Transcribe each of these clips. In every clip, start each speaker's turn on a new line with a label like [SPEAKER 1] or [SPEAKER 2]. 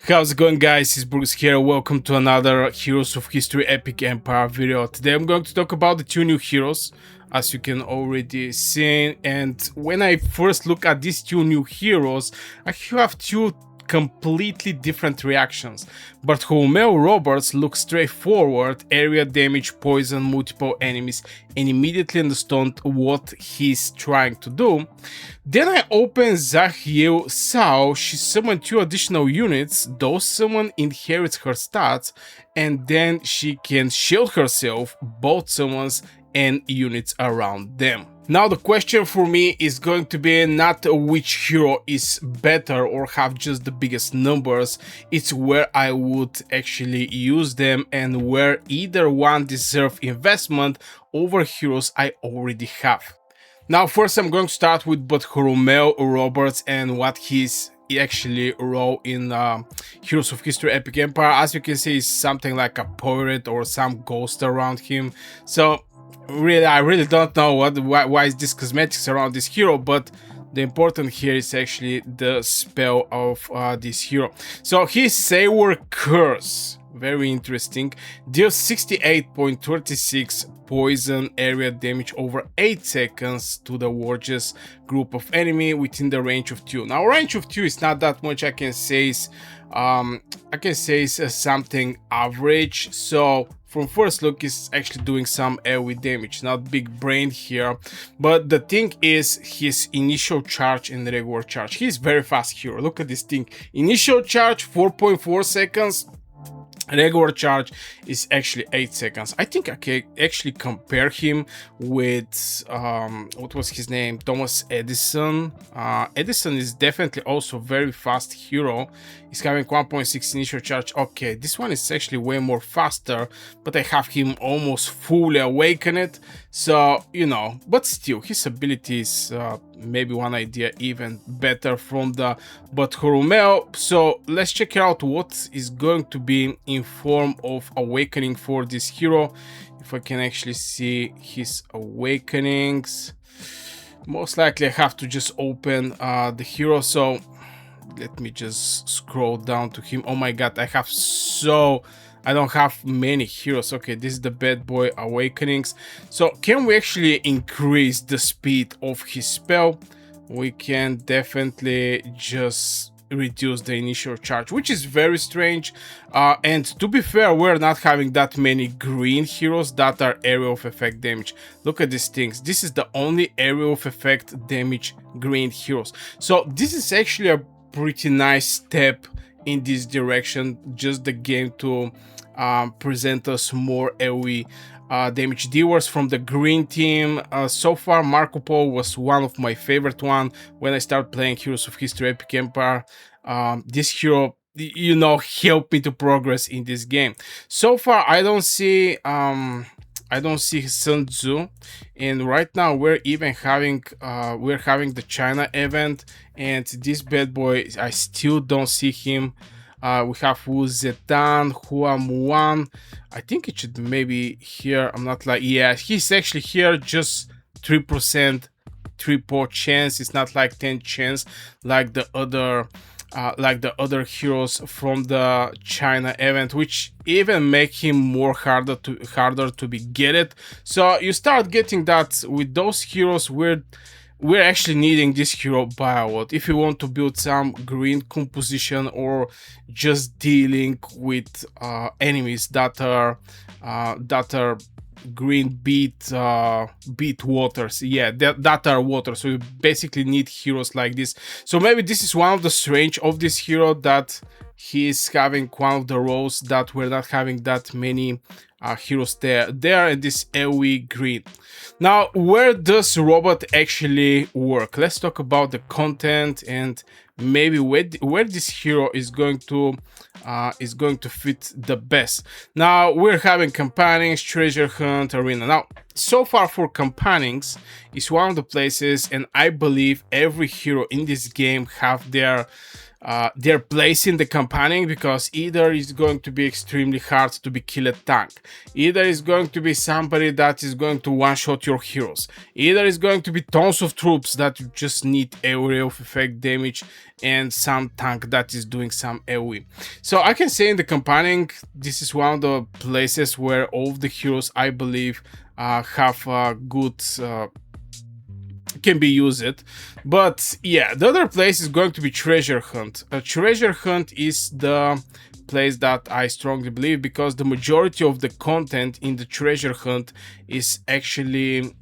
[SPEAKER 1] How's it going, guys? It's Bruce here. Welcome to another Heroes of History Epic Empire video. Today I'm going to talk about the two new heroes, as you can already see. And when I first look at these two new heroes, I have two completely different reactions. Bartholomew Roberts looks straightforward, area damage, poison multiple enemies, and immediately understand what he's trying to do. Then I open Zheng Yi Sao. She summoned two additional units. Those summon inherits her stats, and then she can shield herself, both summons and units around them. Now the question for me is going to be not which hero is better or have just the biggest numbers, it's where I would actually use them and where either one deserve investment over heroes I already have. Now first I'm going to start with Bartholomew Roberts and what he's actually role in Heroes of History Epic Empire. As you can see, is something like a pirate or some ghost around him. So really, I really don't know why is this cosmetics around this hero, but the important here is actually the spell of this hero. So his Sailor Curse, very interesting, deals 68.36 poison area damage over 8 seconds to the largest group of enemy within the range of 2. Now range of 2 is not that much. I can say is something average. So from first look is actually doing some AoE damage, not big brain here, but the thing is his initial charge and regular charge. He's very fast hero. Look at this thing, initial charge 4.4 seconds, regular charge is actually 8 seconds. I think I can actually compare him with what was his name, Thomas Edison. Edison is definitely also very fast hero. He's having 1.6 initial charge. Okay, this one is actually way more faster, but I have him almost fully awakened, so you know, but still his abilities maybe one idea even better from the Bartholomew. So let's check out what is going to be in form of awakening for this hero. If I can actually see his awakenings, most likely I have to just open the hero. So let me just scroll down to him. Oh my god, I don't have many heroes. Okay, this is the bad boy awakenings. So can we actually increase the speed of his spell? We can definitely just reduce the initial charge, which is very strange. And to be fair, we're not having that many green heroes that are area of effect damage. Look at these things. This is the only area of effect damage green heroes. So this is actually a pretty nice step in this direction, just the game to present us more AoE damage dealers from the green team. So far Marco Polo was one of my favorite one when I started playing Heroes of History Epic Empire. This hero, you know, helped me to progress in this game. So far I don't see Sun Tzu, and right now we're even having the China event, and this bad boy I still don't see him. We have Wu Zetan, Hua Muan. I think it should maybe here. I'm not like, yeah, he's actually here just 3% triple chance. It's not like 10 chance like the other heroes from the China event, which even make him more harder to be get it. So you start getting that with those heroes. We're actually needing this hero by a lot if you want to build some green composition or just dealing with enemies that are green beat waters. Yeah, that are water. So you basically need heroes like this. So maybe this is one of the strange of this hero, that he is having one of the roles that we're not having that many heroes there in this AoE green. Now where does robot actually work? Let's talk about the content and maybe where this hero is going to fit the best. Now we're having companions, treasure hunt, arena. Now so far for companions is one of the places, and I believe every hero in this game have their their place in the campaigning, because either is going to be extremely hard to be killed tank, either is going to be somebody that is going to one-shot your heroes, either is going to be tons of troops that you just need area of effect damage, and some tank that is doing some AoE. So I can say in the campaigning, this is one of the places where all of the heroes, I believe, have a good can be used. But yeah, the other place is going to be treasure hunt. Treasure hunt is the place that I strongly believe, because the majority of the content in the treasure hunt is actually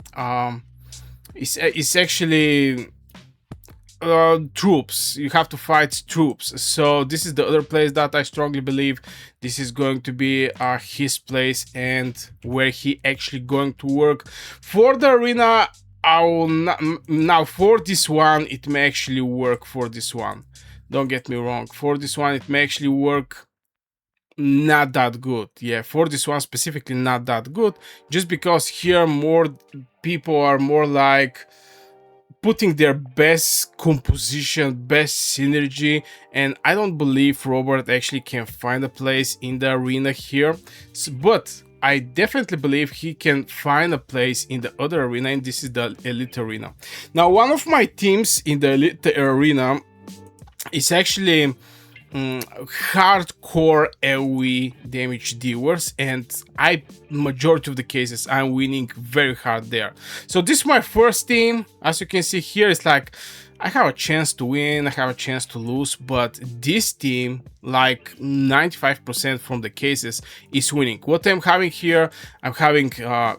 [SPEAKER 1] troops. You have to fight troops. So this is the other place that I strongly believe this is going to be his place, and where he actually going to work for the arena. Now for this one, it may actually work for this one. Don't get me wrong. For this one, it may actually work not that good. Yeah, for this one specifically, not that good. Just because here more people are more like putting their best composition, best synergy, and I don't believe Robert actually can find a place in the arena here. But I definitely believe he can find a place in the other arena, and this is the Elite Arena. Now, one of my teams in the Elite Arena is actually hardcore AoE damage dealers, and majority of the cases I'm winning very hard there. So this is my first team. As you can see here, it's like I have a chance to win, I have a chance to lose, but this team, like 95% from the cases, is winning. What I'm having here, I'm having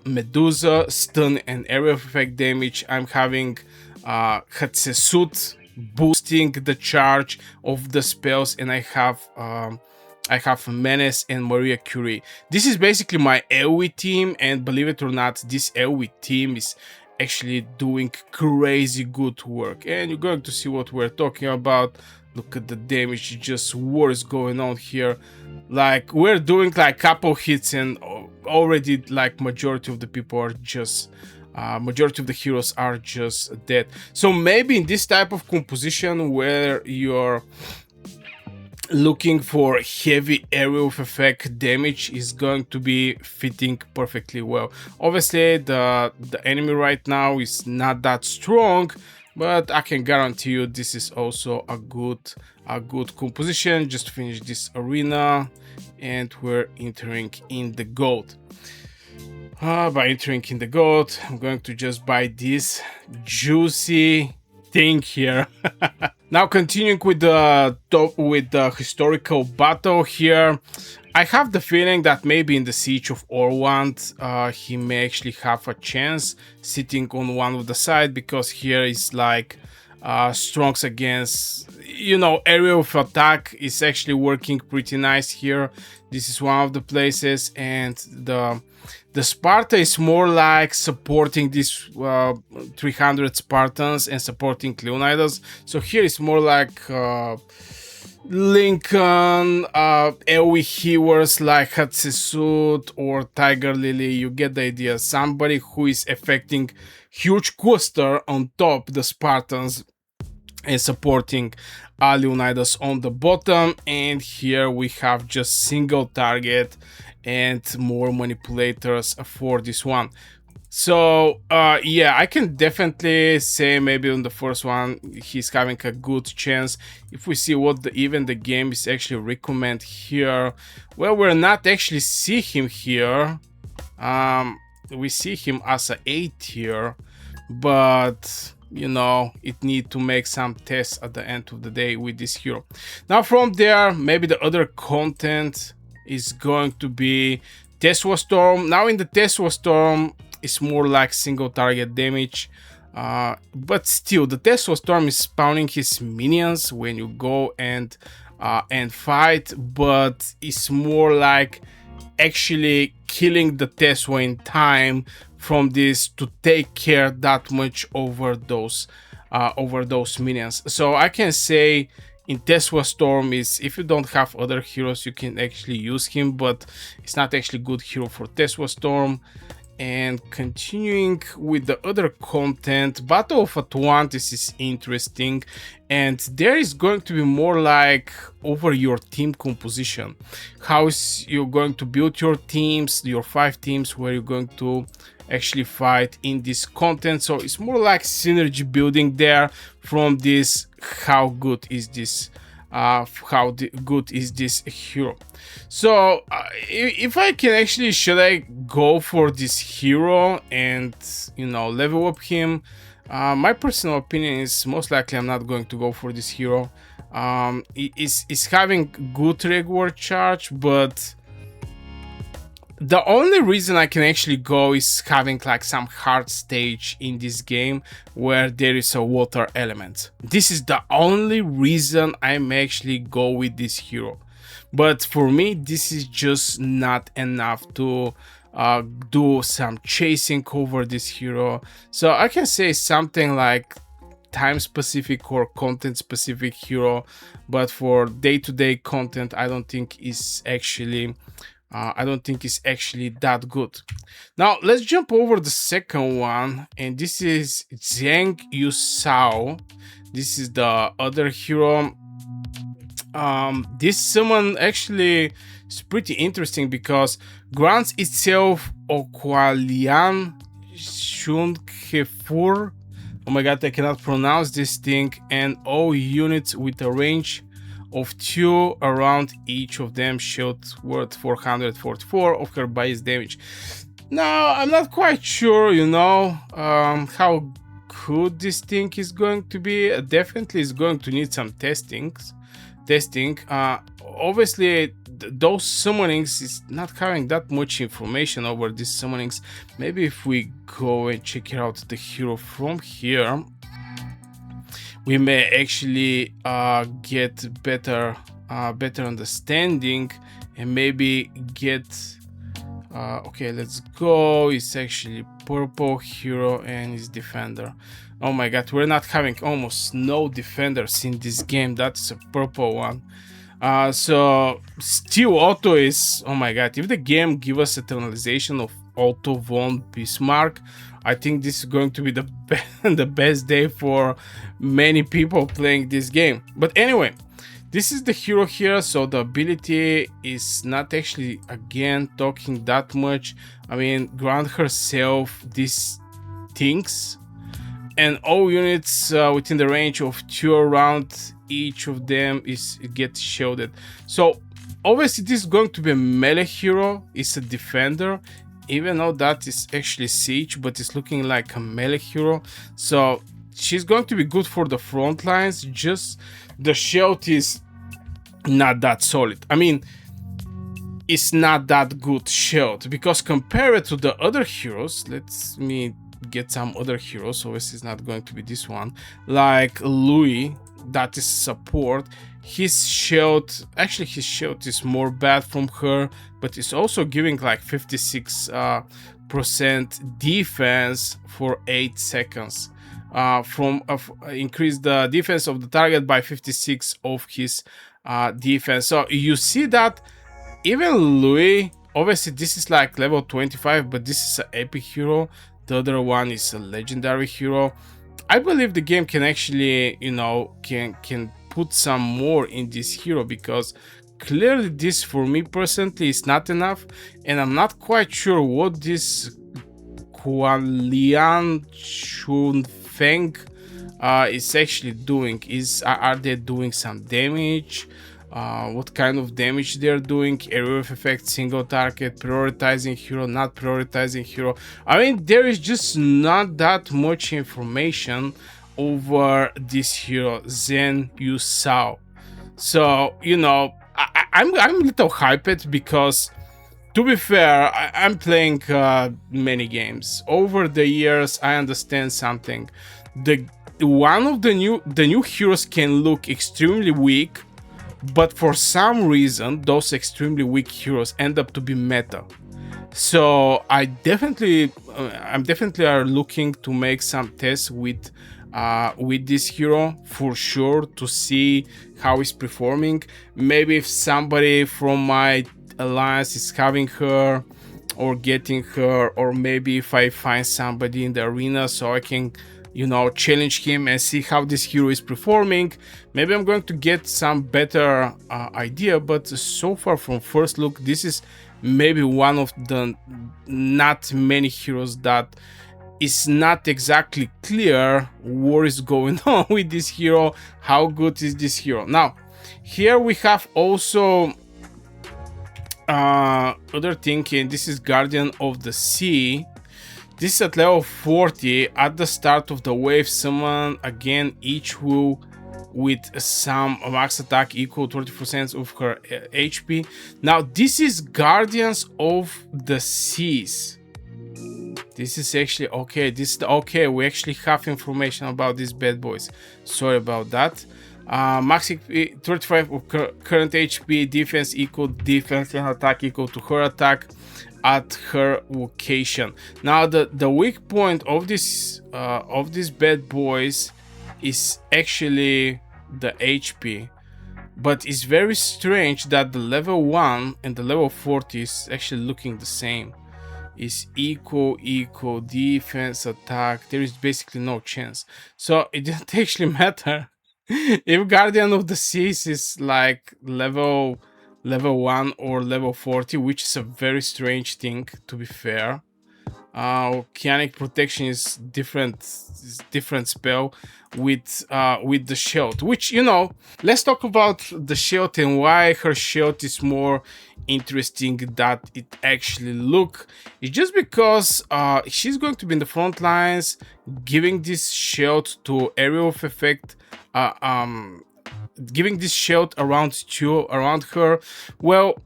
[SPEAKER 1] Medusa, stun and area of effect damage. I'm having Hatshepsut boosting the charge of the spells, and I have Menace and Maria Curie. This is basically my AoE team, and believe it or not, this AoE team is actually doing crazy good work, and you're going to see what we're talking about. Look at the damage, just what is going on here. Like, we're doing like couple hits, and already like majority of the people are just majority of the heroes are just dead. So maybe in this type of composition where you're looking for heavy area of effect damage is going to be fitting perfectly well. Obviously the enemy right now is not that strong, but I can guarantee you this is also a good composition. Just to finish this arena, and we're entering in the gold. By entering in the gold, I'm going to just buy this juicy thing here. Now continuing with the historical battle here, I have the feeling that maybe in the Siege of Orwand, he may actually have a chance sitting on one of the side, because here is like strongs against, you know, area of attack is actually working pretty nice here. This is one of the places, and the Sparta is more like supporting these 300 Spartans and supporting Leonidas. So here is more like Lincoln, AoE healers like Hatshepsut or Tiger Lily. You get the idea. Somebody who is affecting huge cluster on top the Spartans and supporting Leonidas on the bottom. And here we have just single target and more manipulators for this one. So yeah, I can definitely say maybe on the first one he's having a good chance. If we see what even the game is actually recommend here, well, we're not actually see him here. We see him as a 8 tier, but you know, it need to make some tests at the end of the day with this hero. Now from there, maybe the other content is going to be Tesla Storm. Now in the Tesla Storm, it's more like single target damage, but still the Tesla Storm is spawning his minions when you go and fight, but it's more like actually killing the Tesla in time from this to take care that much over those minions. So I can say in Tesla Storm is, if you don't have other heroes, you can actually use him, but it's not actually good hero for Tesla Storm. And continuing with the other content, Battle of Atlantis is interesting, and there is going to be more like over your team composition. How is you going to build your teams, your 5 teams, where you're going to actually fight in this content. So it's more like synergy building there from this. How good is this? Good is this hero? So if I can actually, should I go for this hero and level up him? My personal opinion is most likely I'm not going to go for this hero. It's having good reward charge, but the only reason I can actually go is having like some hard stage in this game where there is a water element. This is the only reason I'm actually go with this hero. But for me, this is just not enough to do some chasing over this hero. So I can say something like time specific or content specific hero, but for day-to-day content, I don't think it's actually that good. Now let's jump over the second one, and this is Zheng Yi Sao. This is the other hero. This summon actually is pretty interesting because grants itself Oqualian Shunkhefur. Oh my god, I cannot pronounce this thing, and all units with a range of 2 around each of them shield worth 444 of her base damage. Now I'm not quite sure, how good this thing is going to be. Definitely is going to need some testing. Obviously those summonings is not having that much information over these summonings. Maybe if we go and check out the hero from here, we may actually get better understanding and maybe get okay, let's go. It's actually purple hero and his defender. Oh my god, we're not having almost no defenders in this game. That's a purple one. So Steel Auto is, oh my god, if the game give us eternalization of Otto von Bismarck, I think this is going to be the best day for many people playing this game. But anyway, this is the hero here, so the ability is not actually again talking that much. I mean, grant herself these things, and all units within the range of 2 around each of them gets shielded. So obviously this is going to be a melee hero. It's a defender, even though that is actually siege, but it's looking like a melee hero. So she's going to be good for the front lines. Just the shield is not that solid. I mean, it's not that good shield because compared to the other heroes, let me get some other heroes. Obviously it's not going to be this one, like Louis, that is support. His shield is more bad from her, but it's also giving like 56% defense for 8 seconds. Increase the defense of the target by 56 of his defense. So you see that even Louis, obviously this is like level 25, but this is an epic hero. The other one is a legendary hero. I believe the game can actually, can put some more in this hero, because clearly this for me personally is not enough, and I'm not quite sure what this Kualian Chunfeng is actually doing. Are they doing some damage? What kind of damage they're doing? Area of effect, single target, prioritizing hero, not prioritizing hero. I mean, there is just not that much information over this hero, Zheng Yi Sao. So I'm a little hyped because, to be fair, I'm playing many games over the years. I understand something. The new heroes can look extremely weak, but for some reason those extremely weak heroes end up to be meta. So I'm definitely are looking to make some tests with this hero for sure, to see how he's performing. Maybe if somebody from my alliance is having her, or getting her, or maybe if I find somebody in the arena so I can, you know, challenge him and see how this hero is performing, maybe I'm going to get some better idea. But so far from first look, this is maybe one of the not many heroes that is not exactly clear what is going on with this hero, how good is this hero. Now here we have also other thing, and this is Guardian of the Sea. This is at level 40. At the start of the wave, summon again each Wu with some max attack equal to 30% of her HP. Now this is Guardians of the Seas. This is actually okay. This is okay. We actually have information about these bad boys. Sorry about that. Max 35 of current HP, defense equal defense, and attack equal to her attack at her location. Now the weak point of these bad boys is actually the HP, but it's very strange that the level 1 and the level 40 is actually looking the same. Is equal defense, attack. There is basically no chance, so it didn't actually matter if Guardian of the Seas is like level 1 or level 40, which is a very strange thing, to be fair. Oceanic protection is different spell with the shield, which, you know, let's talk about the shield and why her shield is more interesting that it actually look. It's just because she's going to be in the front lines, giving this shield to area of effect, giving this shield around her. Well,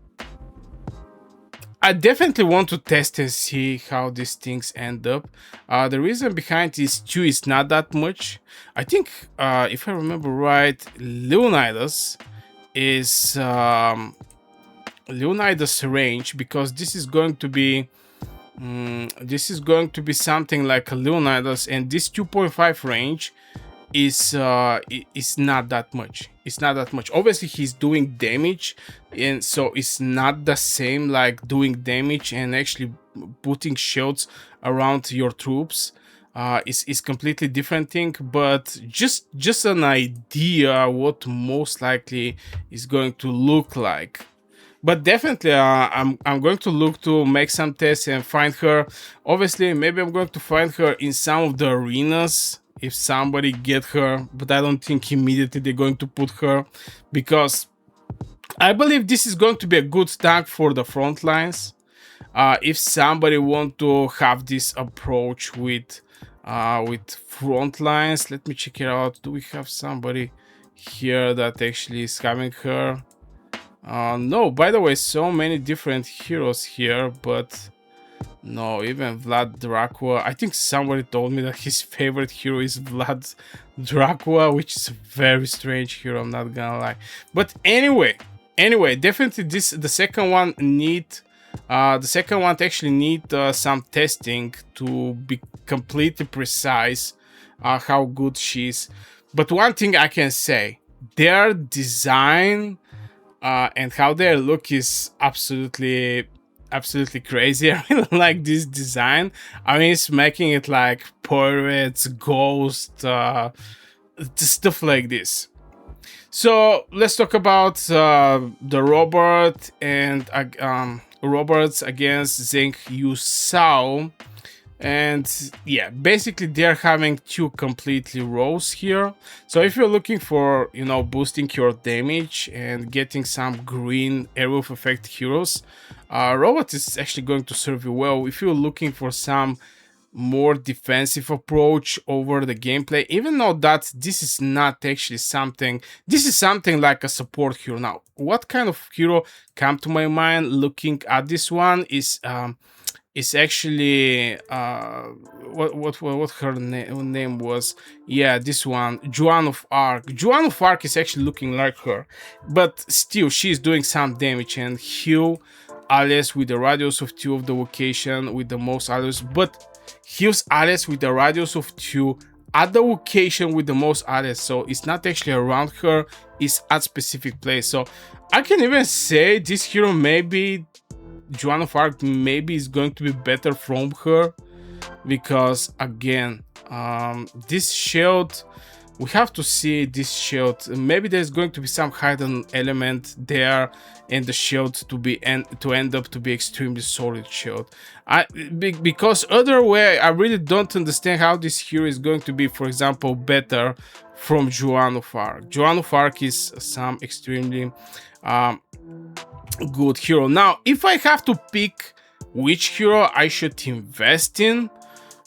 [SPEAKER 1] I definitely want to test and see how these things end up. The reason behind this 2 is not that much. I think, if I remember right, Leonidas is Leonidas range, because this is going to be something like a Leonidas, and this 2.5 range is not that much. It's not that much. Obviously he's doing damage, and so it's not the same like doing damage and actually putting shields around your troops. Is completely different thing, but just an idea what most likely is going to look like. But definitely I'm going to look to make some tests and find her. Obviously maybe I'm going to find her in some of the arenas if somebody get her, but I don't think immediately they're going to put her, because I believe this is going to be a good tank for the front lines. If somebody want to have this approach with front lines, let me check it out. Do we have somebody here that actually is having her? No, by the way, so many different heroes here, but no, even Vlad Dracula. I think somebody told me that his favorite hero is Vlad Dracula, which is a very strange hero, I'm not gonna lie. But anyway, definitely the second one actually need some testing to be completely precise how good she is. But one thing I can say, their design and how they look is absolutely crazy. I really like this design. I mean, it's making it like pirates, ghosts, stuff like this. So let's talk about the Roberts against Zheng Yi Sao. And yeah, basically they're having 2 completely rows here. So if you're looking for, you know, boosting your damage and getting some green area of effect heroes, Robot is actually going to serve you well. If you're looking for some more defensive approach over the gameplay, even though that this is not actually something, this is something like a support hero. Now, what kind of hero come to my mind looking at this one is actually what her name was. Yeah, this one, Joan of Arc. Joan of Arc is actually looking like her, but still she's doing some damage and heal allies with the radius of 2 of the location with the most allies, but heals allies with the radius of 2 at the location with the most allies. So it's not actually around her, it's at specific place. So I can even say this hero may be Joan of Arc maybe is going to be better from her, because again, this shield, we have to see this shield. Maybe there's going to be some hidden element there, and the shield to end up to be extremely solid shield. Because other way, I really don't understand how this hero is going to be, for example, better from Joan of Arc. Joan of Arc is some extremely good hero. Now, if I have to pick which hero I should invest in,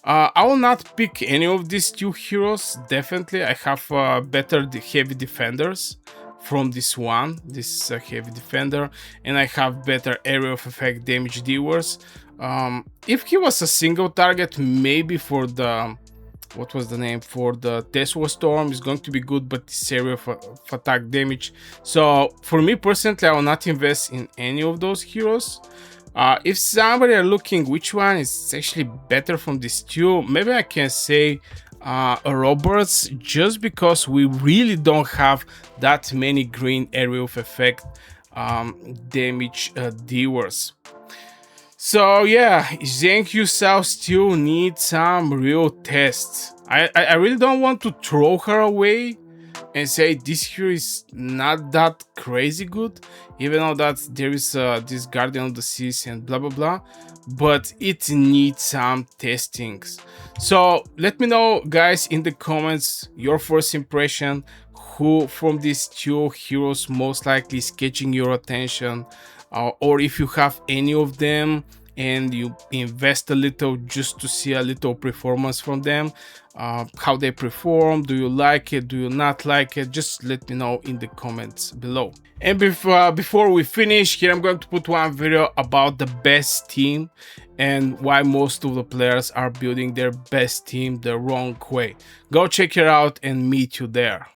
[SPEAKER 1] I will not pick any of these two heroes. Definitely, I have better heavy defenders from this one, this heavy defender, and I have better area of effect damage dealers. If he was a single target, maybe for the, what was the name, for the Tesla Storm is going to be good, but this area of attack damage. So for me personally, I will not invest in any of those heroes. If somebody are looking which one is actually better from these two, maybe I can say Roberts, just because we really don't have that many green area of effect damage dealers. So yeah, Zheng Yi Sao still needs some real tests. I really don't want to throw her away and say this hero is not that crazy good, even though that there is this Guardian of the Seas and blah blah blah, but it needs some testings. So let me know, guys, in the comments your first impression, who from these two heroes most likely is catching your attention, or if you have any of them and you invest a little just to see a little performance from them, how they perform. Do you like it? Do you not like it? Just let me know in the comments below. And before we finish here, I'm going to put one video about the best team and why most of the players are building their best team the wrong way. Go check it out and meet you there.